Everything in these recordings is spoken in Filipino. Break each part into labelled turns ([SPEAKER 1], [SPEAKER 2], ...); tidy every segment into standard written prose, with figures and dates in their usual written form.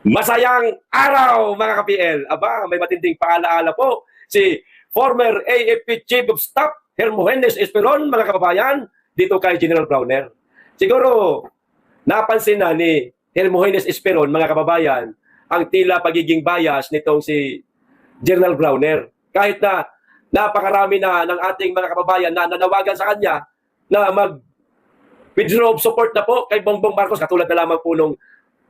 [SPEAKER 1] Masayang araw mga ka-PL. Aba, may matinding paalaala po si former AFP Chief of Staff Hermogenes Esperon, mga kababayan, dito kay General Browner. Siguro napansin na ni Hermogenes Esperon, mga kababayan, ang tila pagiging bias nitong si General Browner. Kahit na napakarami na ng ating mga kababayan na nanawagan sa kanya na mag-withdraw of support na po kay Bongbong Marcos, katulad na lamang po nung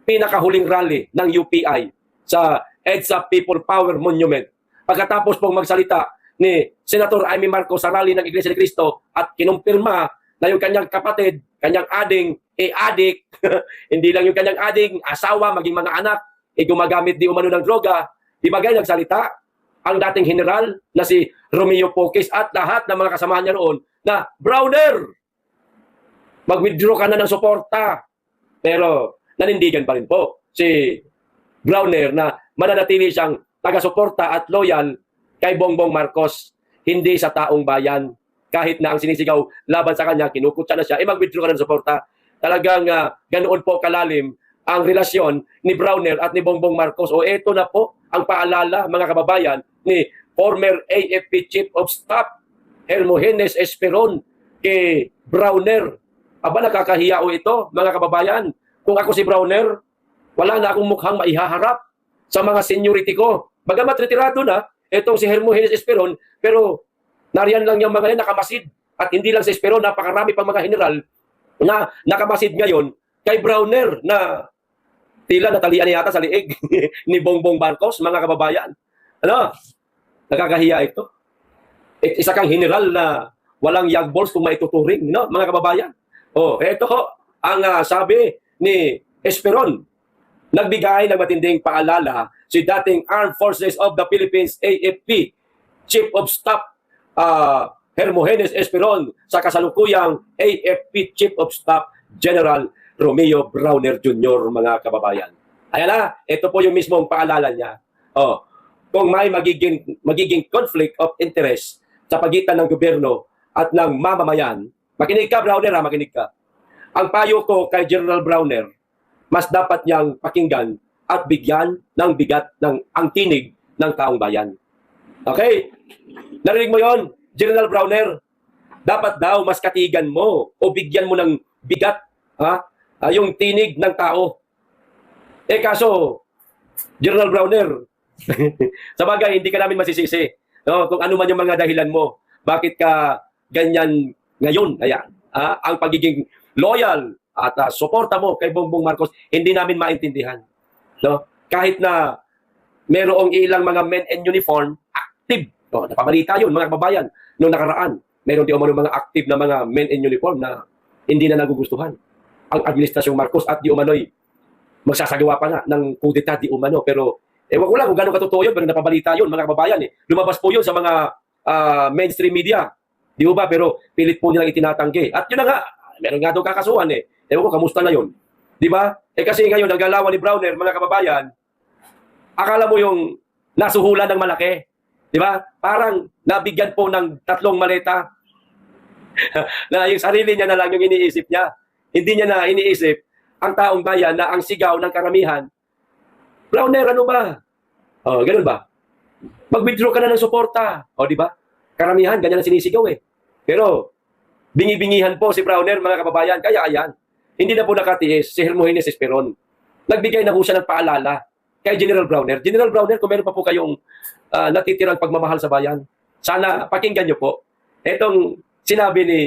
[SPEAKER 1] pinakahuling rally ng UPI sa EDSA People Power Monument. Pagkatapos pong magsalita ni Senator Amy Marcos sa rally ng Iglesia ni Cristo at kinumpirma na yung kanyang kapatid, kanyang ading, adik, hindi lang yung kanyang ading, asawa, maging mga anak, gumagamit di umano ng droga, di ba ganyan nagsalita ang dating general na si Romeo Poques at lahat ng mga kasamahan niya roon na, Browner, mag-withdraw ka na ng suporta. Pero nanindigan pa rin po si Browner na mananatili siyang taga-suporta at loyal kay Bongbong Marcos, hindi sa taong bayan. Kahit na ang sinisigaw laban sa kanya, kinukutsa na siya, mag-withdraw ka ng suporta. Talagang ganoon po kalalim ang relasyon ni Browner at ni Bongbong Marcos. O eto na po ang paalala, mga kababayan, ni former AFP Chief of Staff Hermogenes Esperon kay Browner. Aba, nakakahiya o ito, mga kababayan. Kung ako si Browner, wala na akong mukhang maihaharap sa mga seniority ko. Bagamat retirado na, itong si Hermogenes Esperon, pero nariyan lang yung mga yan nakamasid. At hindi lang si Esperon, napakarami pang mga general na nakamasid ngayon kay Browner na tila natalian yata sa liig ni Bongbong Marcos, mga kababayan. Ano? Nakakahiya ito. Isa kang general na walang yagballs kung maituturing, no? Mga kababayan. Oh, ito ang sabi ni Esperon. Nagbigay ng matinding paalala si dating Armed Forces of the Philippines AFP Chief of Staff Hermogenes Esperon sa kasalukuyang AFP Chief of Staff General Romeo Browner Jr., mga kababayan. Ayan na, ito po yung mismong paalala niya. Oh, kung may magiging conflict of interest sa pagitan ng gobyerno at ng mamamayan, makinig ka, Browner, makinig ka. Ang payo ko kay General Browner, mas dapat niyang pakinggan at bigyan ng bigat ng ang tinig ng taong bayan. Okay? Narinig mo yon, General Browner? Dapat daw mas katigan mo o bigyan mo ng bigat yung tinig ng tao. Kaso, General Browner, sa bagay, hindi ka namin masisisi. No? Kung ano man yung mga dahilan mo, bakit ka ganyan ngayon? Ayan, ang pagiging loyal at suporta mo kay Bongbong Marcos, hindi namin maintindihan. No? Kahit na merong ilang mga men in uniform, active. No? Napabalita yun, mga kababayan. Noong nakaraan, meron di umano mga active na mga men in uniform na hindi na nagugustuhan ang administrasyong Marcos at di umano'y magsasagawa pa nga ng kudeta di umano. Pero ewan ko lang kung gano'ng katotoo yun, pero napabalita yun, mga kababayan. Lumabas po yun sa mga mainstream media. Di ba? Pero pilit po nilang itinatanggi. At yun na nga, meron nga doon kakasuhan Ewan ko, kamusta na yun? Di ba? Kasi ngayon, ang galawan ni Browner, mga kababayan, akala mo yung nasuhulan ng malaki. Di ba? Parang nabigyan po ng 3 maleta na yung sarili niya na lang yung iniisip niya. Hindi niya na iniisip ang taong bayan na ang sigaw ng karamihan. Browner, ano ba? Oh, ganun ba? Mag-withdraw ka na ng suporta. O, di ba? Karamihan, ganyan ang sinisigaw Pero, bingi-bingihan po si Browner, mga kababayan. Kaya ayan, hindi na po nakatiis si Hermogenes Esperon. Nagbigay na po siya ng paalala kay General Browner. General Browner, kung meron pa po kayong natitirang pagmamahal sa bayan, sana pakinggan niyo po itong sinabi ni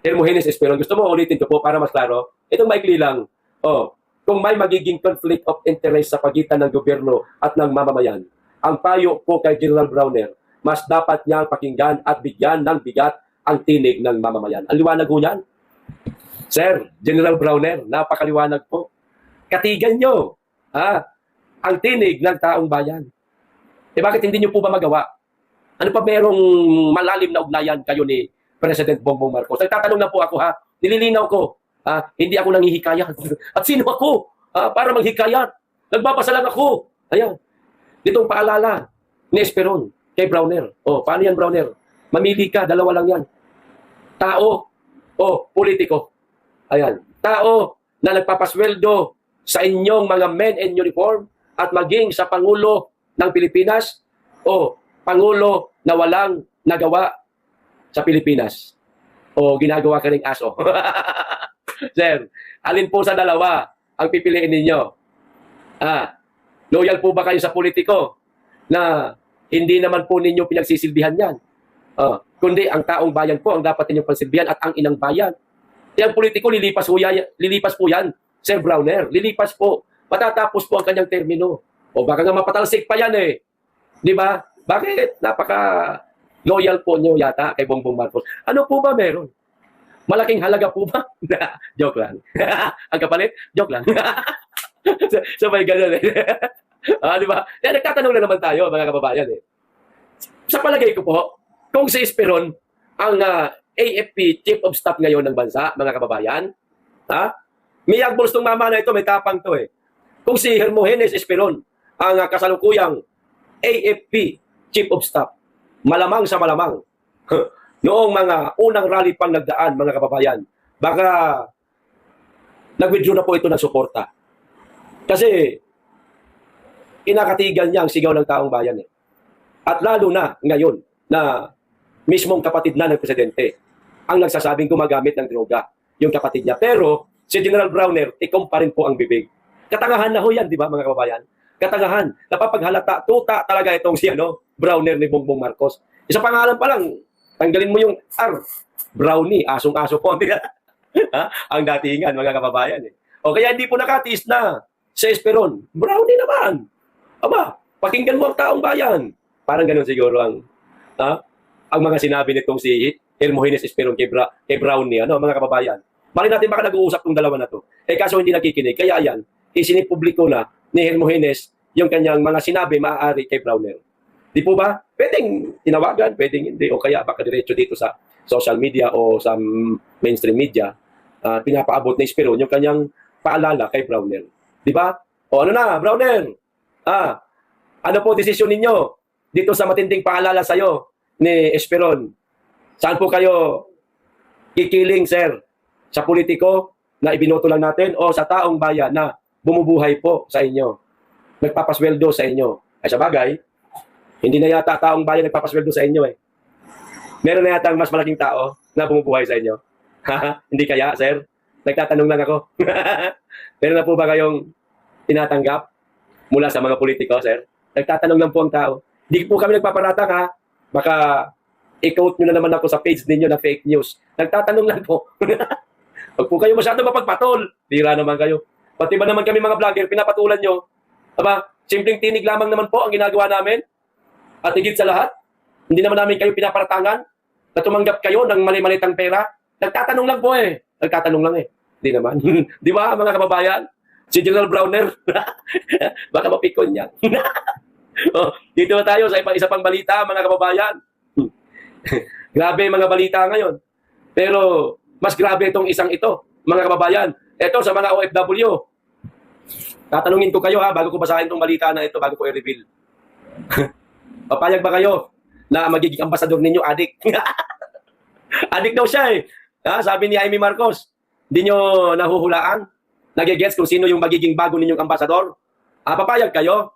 [SPEAKER 1] Hermogenes Esperon. Gusto mo ulitin ko po para mas klaro? Itong maikli lang. Kung may magiging conflict of interest sa pagitan ng gobyerno at ng mamamayan, ang payo po kay General Browner, mas dapat niyang pakinggan at bigyan ng bigat ang tinig ng mamamayan. Ang liwanag po niyan. Sir, General Browner, napakaliwanag po. Katigan nyo ang tinig ng taong bayan. Bakit hindi nyo po ba magawa? Ano pa merong malalim na ugnayan kayo ni President Bongbong Marcos? Nagtatanong na po ako nililinaw ko. Hindi ako nanghihikayat. At sino ako para manghikayat? Nagbabasa lang ako. Ayan. Ditong paalala ni Esperon kay Browner. Paano yan, Browner? Mamili ka, 2 lang yan. Tao o politiko. Ayan. Tao na nagpapasweldo sa inyong mga men in uniform at maging sa Pangulo ng Pilipinas o Pangulo na walang nagawa sa Pilipinas o ginagawa ka ring aso? Sir, alin po sa dalawa ang pipiliin ninyo? Loyal po ba kayo sa politiko na hindi naman po ninyo pinagsisilbihan yan? Kundi ang taong bayan po ang dapat ninyong pagsilbihan at ang inang bayan. Yung politiko, lilipas po yan, Sir Browner. Lilipas po. Matatapos po ang kanyang termino. O baka nga mapatalsik pa yan eh. Di ba? Bakit? Napaka-loyal po nyo yata kay Bongbong Marcos. Ano po ba meron? Malaking halaga po ba? Joke lang. Ang kapalit? Joke lang. So may ganun eh. Di ba? Yan, nagtatanong na naman tayo, mga kababayan eh. Sa palagay ko po, kung si Esperon ang AFP Chief of Staff ngayon ng bansa, mga kababayan, may agbos ng mama na ito, may tapang to eh. Kung si Hermogenes Esperon ang kasalukuyang AFP Chief of Staff, malamang sa malamang, noong mga unang rally pang nagdaan, mga kababayan, baka nag-withdraw na po ito ng suporta. Kasi inakatigan niya ang sigaw ng taong bayan eh. At lalo na ngayon na mismong kapatid na ng presidente ang nagsasabing gumagamit ng droga, yung kapatid niya. Pero si General Browner, ikom pa rin po ang bibig. Katangahan na ho yan, di ba mga kababayan? Katangahan. Napapaghalata, tuta talaga itong si Browner ni Bongbong Marcos. Isa pangalan pa lang, tanggalin mo yung R. Brownie, asong-aso po. Ang datingan, mga kababayan. Eh. O kaya hindi po nakatiis na si Esperon. Brownie naman. Aba, pakinggan mo ang taong bayan. Parang ganun siguro ang mga sinabi nitong si Hermogenes Esperon kay Brownie, mga kababayan. Mali natin baka nag-uusap tong dalawa na to. Kaso hindi nakikinig. Kaya yan, isinipubliko na ni Hermogenes yung kanyang mga sinabi maaari kay Browner. Di po ba? Pwedeng tinawagan, pwedeng hindi. O kaya baka diretso dito sa social media o sa mainstream media, pinapaabot ni Esperon yung kanyang paalala kay Browner. Di ba? O ano na, Browner? Ano po desisyon ninyo dito sa matinding paalala sa'yo ni Esperon? Saan po kayo kikiling, sir? Sa politiko na ibinoto lang natin o sa taong bayan na bumubuhay po sa inyo? Nagpapasweldo sa inyo? Ay sa bagay, hindi na yata taong bayan nagpapasweldo sa inyo eh. Meron na yata mas malaking tao na bumubuhay sa inyo. Hindi kaya, sir? Nagtatanong lang ako. Meron na po ba kayong tinatanggap mula sa mga politiko, sir? Nagtatanong lang po ang tao. Hindi po kami nagpaparatang ha. Baka i-quote nyo na naman ako sa page ninyo na fake news. Nagtatanong lang po. Huwag po kayo masyado mapagpatol. Tira naman kayo. Pati ba naman kami mga vlogger, pinapatulan nyo? Aba, simpleng tinig lamang naman po ang ginagawa namin. At higit sa lahat, hindi naman namin kayo pinaparatangan na tumanggap kayo ng mali-malitang pera. Nagtatanong lang po eh. Nagtatanong lang eh. Hindi naman. Di ba mga kababayan? Si General Browner, baka mapikon yan. Dito na tayo sa isa pang balita, mga kababayan. Grabe mga balita ngayon. Pero mas grabe itong isang ito, mga kababayan. Ito sa mga OFW. Tatanungin ko kayo bago ko basahin itong balita na ito, bago ko i-reveal. Papayag ba kayo na magiging ambasador ninyo, adik? Adik daw siya eh. Sabi ni Jaime Marcos, hindi nyo nahuhulaan? Nagigets kung sino yung magiging bago ninyong ambasador? Papayag kayo?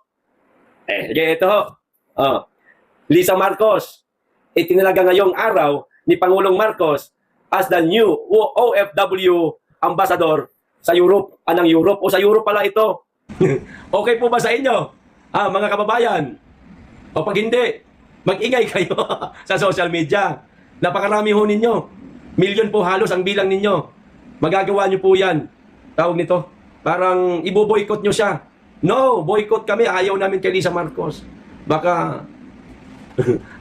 [SPEAKER 1] Sige, ito. Lisa Marcos, itinalaga ngayong araw ni Pangulong Marcos as the new OFW ambassador sa Europe. Anong Europe? O sa Europe pala ito. Okay po ba sa inyo? Mga kababayan? O pag hindi, mag-ingay kayo sa social media. Napakarami ho ninyo. Milyon po halos ang bilang ninyo. Magagawa nyo po yan. Tawag nito. Parang ibo-boycott nyo siya. No, boycott kami. Ayaw namin kay Lisa Marcos. Baka,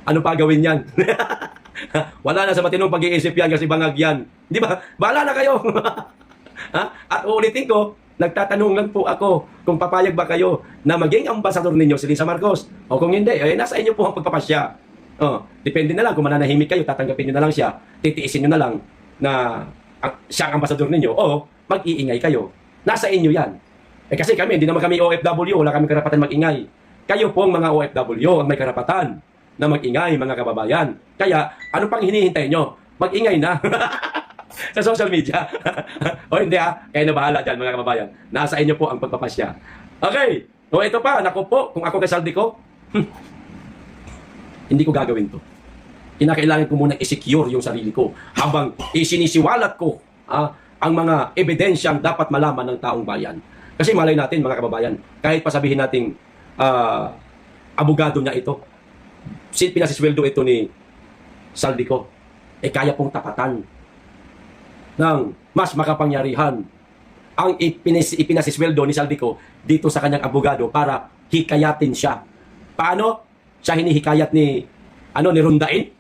[SPEAKER 1] ano pa gawin yan? Wala na sa matinong pag-iisip yan kasi bangag yan. Di ba? Bahala na kayo. At uulitin ko, nagtatanong lang po ako kung papayag ba kayo na maging ambasador ninyo si Lisa Marcos. O kung hindi, nasa inyo po ang pagpapasya. Depende na lang kung mananahimik kayo, tatanggapin nyo na lang siya, titiisin nyo na lang na siya ang ambasador ninyo o mag-iingay kayo. Nasa inyo yan. Kasi kami, hindi naman kami OFW, wala kami karapatan mag-ingay. Kayo pong mga OFW ang may karapatan na mag-ingay, mga kababayan. Kaya, ano pang hinihintay nyo? Mag-ingay na. sa social media. O hindi kayo na bahala dyan mga kababayan. Nasa inyo po ang pagpapasya. Okay, o ito pa, naku po, kung ako kay Saldico, hindi ko gagawin to. Kinakailangan ko muna i-secure yung sarili ko habang isinisiwalat ko ang mga ebidensyang dapat malaman ng taong bayan. Kasi malay natin mga kababayan, kahit pasabihin nating abogado niya ito, pinasisweldo ito ni Saldico, kaya pong tapatan ng mas makapangyarihan ang ipinasisweldo ni Saldico dito sa kanyang abogado para hikayatin siya. Paano siya hinihikayat ni Rondain?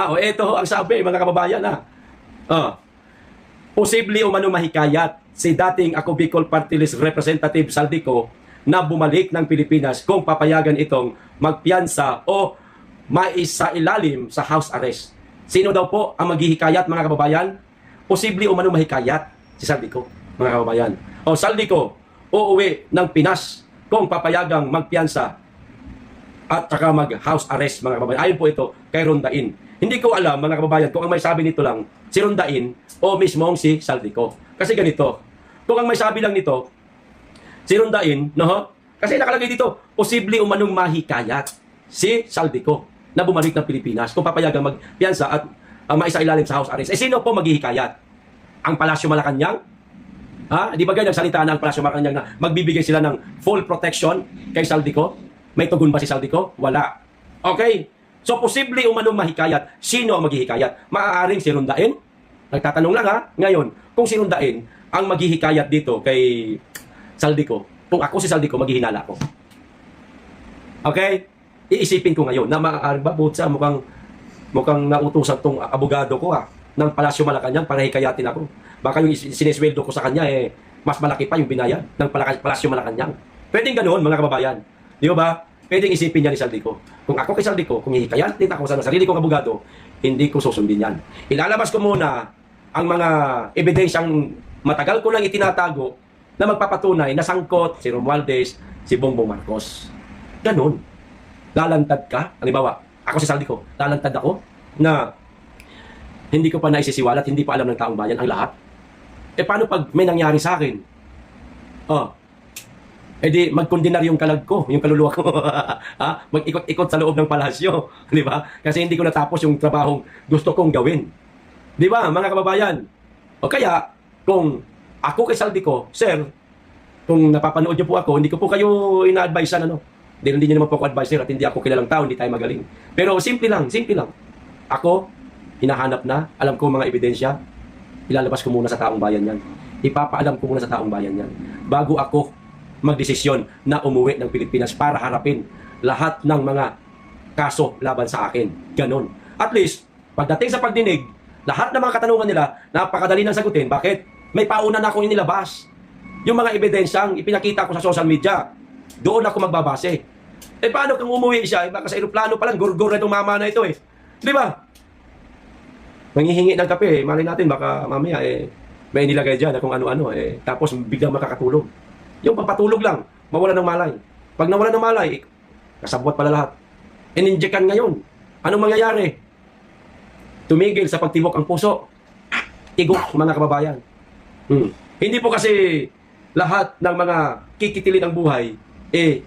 [SPEAKER 1] O ito ang sabi mga kababayan posible umano mahikayat si dating Ako Bicol Party List Representative Saldico na bumalik ng Pilipinas kung papayagan itong magpiyansa o maisailalim sa house arrest. Sino daw po ang maghihikayat mga kababayan? Posible umano mahikayat si Saldico mga kababayan. O Saldico, uuwi ng Pinas kung papayagang magpiyansa at saka mag-house arrest mga kababayan. Ayon po ito kay Rondain. Hindi ko alam mga kababayan kung ang may sabi nito lang si Rondain o mismong si Saldico. Kasi ganito, kung ang may sabi lang nito si Rondain, kasi nakalagay dito, posible umanong mahikayat si Saldico na bumalik ng Pilipinas kung papayagang magpiyansa at maisailalim sa house arrest. Sino po maghihikayat? Ang Palasyo Malacanang? Di ba ganyan salita na ang Palasyo Malacanang na magbibigay sila ng full protection kay Saldico? May tugon ba si Saldico? Wala. Okay. So, posible umanong mahikayat. Sino ang maghihikayat? Maaaring si Rondain? Nagtatanong lang Ngayon, kung si Rondain ang maghihikayat dito kay Saldico, kung ako si Saldico, maghihinala ko. Okay? Iisipin ko ngayon na maaaring ba butsa mukhang nautusan tong abogado ko ng Palasyo Malacanang para hikayatin ako. Baka yung sinesweldo ko sa kanya mas malaki pa yung binayad ng Palasyo Malacanang. Pwedeng ganoon mga kababayan. Di ba? Pwedeng isipin niya ni Saldico. Kung ako kay Saldico, kung hikayatin ako sa sarili kong abogado, hindi ko susundin yan. Ilalabas ko muna ang mga ebidensyang matagal ko lang itinatago na magpapatunay na sangkot si Romualdez, si Bongbong Marcos. Ganon. Lalantad ka, halimbawa, ako si Saldico, lalantad ako na hindi ko pa naisisiwalat, hindi pa alam ng taong bayan ang lahat. Paano pag may nangyari sa akin? Di magkondenar yung kalag ko, yung kaluluwa ko. Mag-ikot-ikot sa loob ng palasyo, di ba? Kasi hindi ko natapos yung trabahong gusto kong gawin. Di ba, mga kababayan? O kaya, kung ako kay Saldico, sir, kung napapanood niyo po ako, hindi ko po kayo ina-advisean hindi niyo naman po ako advisor at hindi ako kilalang tao, hindi tayo magaling. Pero simple lang. Ako, hinahanap na, alam ko mga ebidensya, ilalabas ko muna sa taong bayan yan. Ipapaalam ko muna sa taong bayan yan. Bago ako magdesisyon na umuwi ng Pilipinas para harapin lahat ng mga kaso laban sa akin. Ganon. At least, pagdating sa pagdinig, lahat ng mga katanungan nila, napakadali nang sagutin. Bakit? May pauna na akong inilabas. Yung mga ebidensyang ipinakita ko sa social media, doon ako magbabase. Paano kung umuwi siya? Baka sa aeroplano pa lang, gurgur na itong mama na ito Di ba? Manghihingi ng kape, malay natin, baka mamaya may nilagay dyan na kung ano-ano tapos biglang makakatulog. Yung papatulog lang, mawala ng malay. Pag nawala ng malay, kasabwat pala lahat. Ininjekan ngayon. Anong mangyayari? Tumigil sa pagtibok ang puso. Igok, mga kababayan. Hindi po kasi lahat ng mga kikitilin ng buhay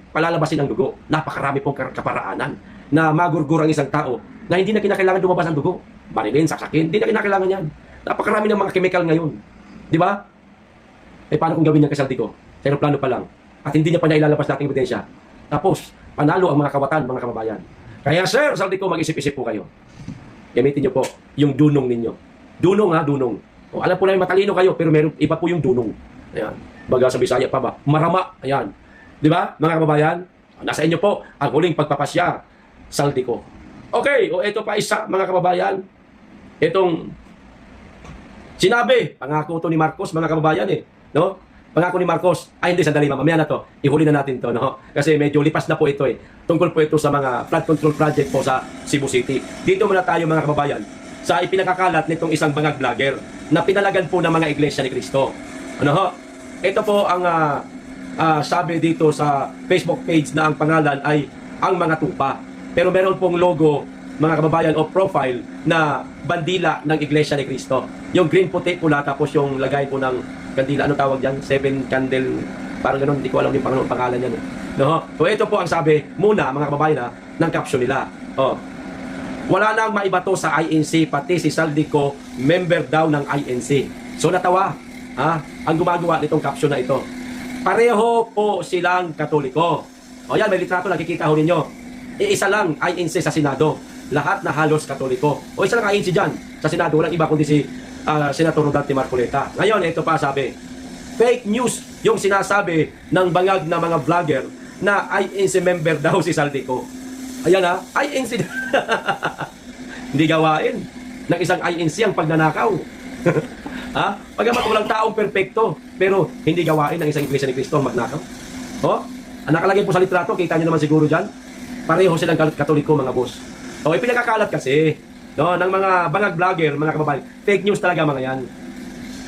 [SPEAKER 1] palalabasin ang dugo. Napakarami pong kaparaanan na magurgur ang isang tao na hindi na kinakailangan lumabas ang dugo. Barilin, saksakin, hindi na kinakailangan yan. Napakarami ng mga chemical ngayon. Di ba? Paano kung gawin niya kay Saldico? Sa aeroplano pa lang. At hindi niya pa ilalabas nating ebidensya. Tapos, panalo ang mga kawatan, mga kababayan. Kaya Sir Saldico, mag-isip-isip po kayo. Gamitin niyo po yung dunong ninyo. Dunong dunong. Alam po namin matalino kayo, pero meron iba po yung dunong. Ayan. Baga sa Bisaya pa ba? Marama. Ayan. Di ba, mga kababayan? Nasa inyo po ang huling pagpapasya, Saldico. Okay, ito pa isa, mga kababayan. Itong sinabi, pangako to ni Marcos, mga kababayan no? Pangako ni Marcos, hindi, sandali, mamaya na to. Ihuli na natin to, no? Kasi medyo lipas na po ito Tungkol po ito sa mga flood control project po sa Cebu City. Dito muna tayo, mga kababayan, sa ipinakakalat nitong isang bangag vlogger na pinalagan po ng mga iglesia ni Cristo. Ito po ang sabi dito sa Facebook page na ang pangalan ay Ang Mga Tupa. Pero meron pong logo mga kababayan, o profile na bandila ng Iglesia ni Cristo. Yung green, puti, pula, tapos yung lagay po ng kandila, ano tawag yan? 7 candle, parang ganun, hindi ko alam yung pangalan yan. No? So ito po ang sabi, muna mga kababayan ng caption nila. Oh. Wala nang maibato sa INC, pati si Saldico, member daw ng INC. So natawa, ang gumagawa nitong caption na ito. Pareho po silang Katoliko. O yan, may litrato, nakikita ho ninyo. Iisa lang INC sa Senado. Lahat na halos Katoliko. O isa lang INC dyan sa Senado. Walang iba kundi si Senator Rodante Marcoleta. Ngayon, ito pa sabi. Fake news yung sinasabi ng bangag na mga vlogger na INC member daw si Saldico. Ayan INC. Hindi gawain ng isang INC ang pagnanakaw. Pagamat walang taong perpekto, pero hindi gawain ng isang Iglesia ni Cristo ang magnakaw. Ang nakalagay po sa litrato, kita nyo naman siguro dyan, pareho silang Katoliko mga boss. Pinagkakalat kasi ng mga bangag vlogger, mga kababayan, fake news talaga mga yan.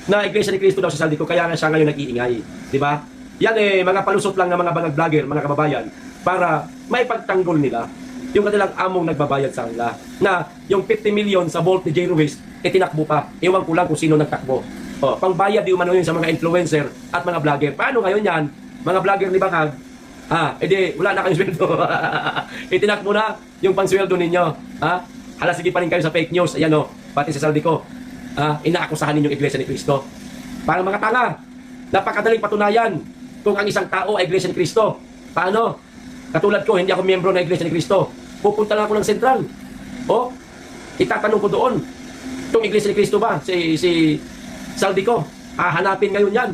[SPEAKER 1] Na Iglesia ni Cristo daw si Saldico, kaya nga siya ngayon nag-iingay. Di ba? Yan mga palusot lang ng mga bangag vlogger, mga kababayan, para may pagtanggol nila yung kanilang among nagbabayad sa kanila. Na yung 50 million sa vault ni J. Ruiz, tinakbo pa. Ewan ko lang kung sino nagtakbo. Pangbayad di umano yun sa mga influencer at mga vlogger. Paano ngayon yan? Mga vlogger ni Bangag, edi wala na kayong sweldo. Itinakbo na yung pangsweldo ninyo. Hala, sige pa rin kayo sa fake news. Ayan pati sa Saldico. Inaakusahan ninyong Iglesia ni Cristo. Parang mga tanga. Napakadaling patunayan kung ang isang tao ay Iglesia ni Cristo. Paano? Katulad ko, hindi ako miyembro ng Iglesia ni Cristo. Pupunta lang ako ng sentral. Itatanong ko doon. Itong Iglesia ni Cristo ba? Si Saldico. Hanapin ngayon yan.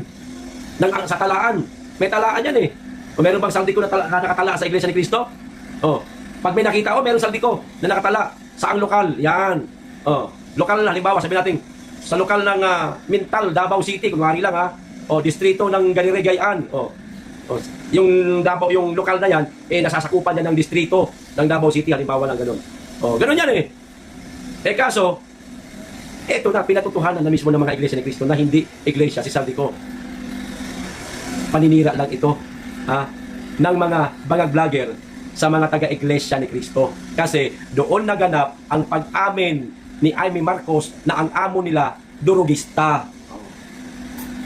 [SPEAKER 1] Sa talaan. May talaan yan O meron bang Saldico na nakatala sa Iglesia ni Cristo? Pag may nakita, meron Saldico na nakatala. Saang lokal? Yan. Lokal na, halimbawa, sabi natin, sa lokal ng Mintal, Davao City, kunwari lang distrito ng Ganirigayaan. Yung Davao, yung lokal na yan, nasasakupan yan ng distrito ng Davao City, halimbawa lang ganun. Ganun yan kaso, eto na, pinatutuhanan na mismo ng mga Iglesia ni Cristo na hindi Iglesia si Saldico. Paninira lang ito ng mga bangag vlogger sa mga taga-Iglesia ni Cristo. Kasi doon naganap ang pag-amin ni Amy Marcos na ang amo nila durugista.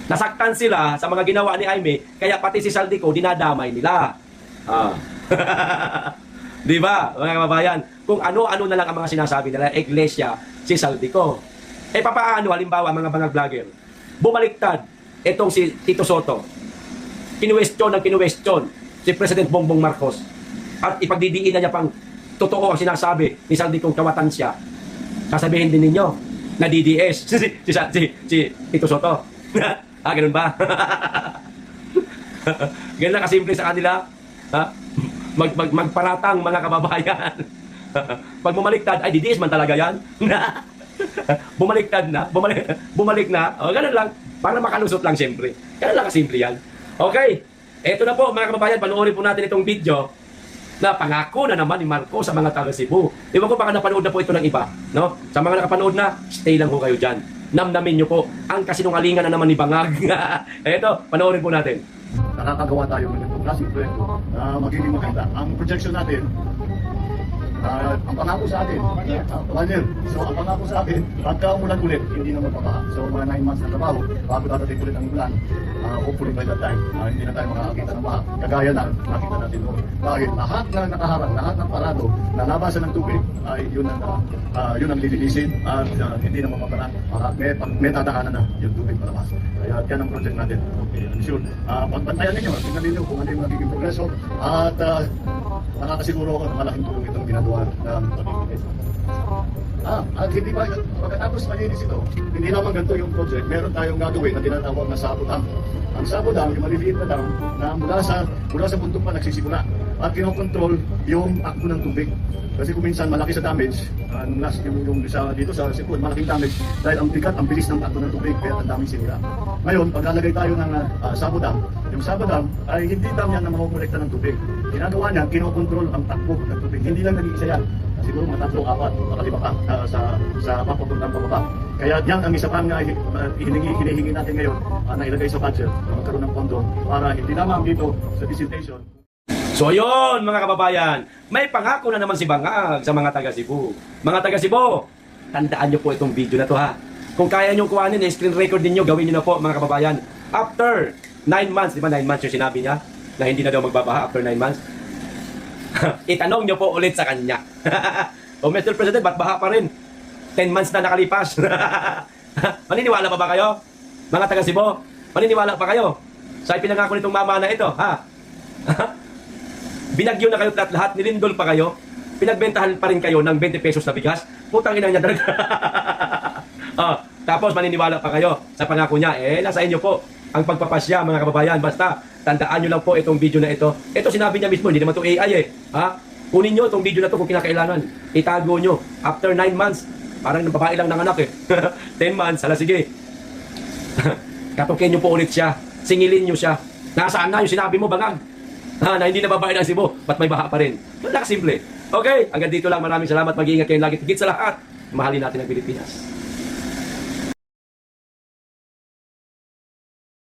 [SPEAKER 1] Nasaktan sila sa mga ginawa ni Amy, kaya pati si Saldico dinadamay nila. Di ba, mga kababayan? Kung ano-ano na lang ang mga sinasabi nila, Iglesia si Saldico. Papaano, halimbawa, mga bangag vlogger, bumaliktad itong si Tito Soto. Kinuwestiyon si President Bongbong Marcos. At ipagdidiin na niya pang totoo ang sinasabi ni Saldico kawatan siya. Sasabihin din ninyo na DDS si Tito Soto. Ganun ba? Ganun lang kasimple sa kanila. Magparatang mga kababayan. Pag bumaliktad, ay DDS man talaga yan. Bumaliktad na, bumalik na. Ganun lang, para makalusot lang siyempre. Ganun lang kasimple yan. Okay, eto na po mga kababayan, panoorin po natin itong video na pangako na naman ni Marcos sa mga taga Cebu. Ewan ko baka napanood na po ito ng iba. Sa mga nakapanood na, stay lang po kayo dyan. Namnamin nyo po ang kasinungalingan na naman ni Bangag. Eto, panoorin po natin.
[SPEAKER 2] Nakakagawa tayo ng itong klaseng proyekto na magiging maganda. Ang projection natin, ang pangako sa atin, so ang pangako sa atin, pagka umulan ulit, hindi na magpapaha. So mga 9 months na trabaho, bago dadating ulit ang ulan, hopefully by that time, hindi na tayo makakakita ng baha. Kagaya na, nakita natin mo. Dahil lahat na nakaharang, lahat ng parado, na labasan ng tubig, ay yun ang lilinisin at hindi na mapapala. May tatahanan na yung tubig palabas. Kaya yan ang project natin. Okay, I'm sure. Pagbantayan ninyo, tingnan ninyo kung ano yung magiging progreso at nakakasiguro ako na malaking tulong itong ginagawa ng pag-ibig. At hindi pa, pagkatapos malinis ito, hindi naman ganito yung project, meron tayong gagawin na tinatawag na Sabo Dam. Ang Sabo Dam, yung maliliit na dam na mula sa bundok pa nagsisimula at kinokontrol yung takbo ng tubig. Kasi kung minsan malaki sa damage, dito sa Sipon, malaking damage dahil ang bigat, ang bilis ng takbo ng tubig, kaya ang daming sinira. Ngayon, paglalagay tayo ng Sabo Dam, yung Sabo Dam ay hindi dam yan na makukolekta ng tubig. Ginagawa niya, kinokontrol ang takbo ng tubig. Hindi lang nag-iisa yan. Siguro mga 3-4, baka 5 pa sa papupuntang pababa. Kaya yan ang isa pang hinihingi natin ngayon na ilagay sa budget, magkaroon ng pondo para hindi lamang dito sa dissertation.
[SPEAKER 1] So yun mga kababayan, may pangako na naman si Bangag sa mga taga Cebu. Mga taga Cebu, tandaan nyo po itong video na to ha. Kung kaya nyo kuhanin, screen record ninyo, gawin nyo na po mga kababayan. After 9 months, di ba 9 months yung sinabi niya, na hindi na daw magbabaha after 9 months. Itanong nyo po ulit sa kanya. O Mr. President, ba't baha pa rin? 10 months na nakalipas. Maniniwala pa ba kayo? Mga taga Cebu, maniniwala pa kayo? Sa ipinangako nitong mama na ito, ha? Binagyo na kayo lahat, nilindol pa kayo, pinagbentahan pa rin kayo ng 20 pesos na bigas, putang ina niya talaga. Tapos maniniwala pa kayo sa pangako niya, nasa inyo po ang pagpapasya mga kababayan. Basta, tandaan nyo lang po itong video na ito. Ito sinabi niya mismo, hindi naman ito AI ha? Kunin nyo itong video na ito kung kinakailangan. Itago nyo. After 9 months, parang babae lang ng anak 10 months, hala sige. Katukin nyo po ulit siya. Singilin nyo siya. Nasaan na yung sinabi mo, Bangag? Na hindi na babae ng Cebu, ba't may baha pa rin? Simple. Okay, hanggang dito lang. Maraming salamat. Mag-iingat kayo lagi. Higit sa lahat, mahalin natin ang Pilipinas.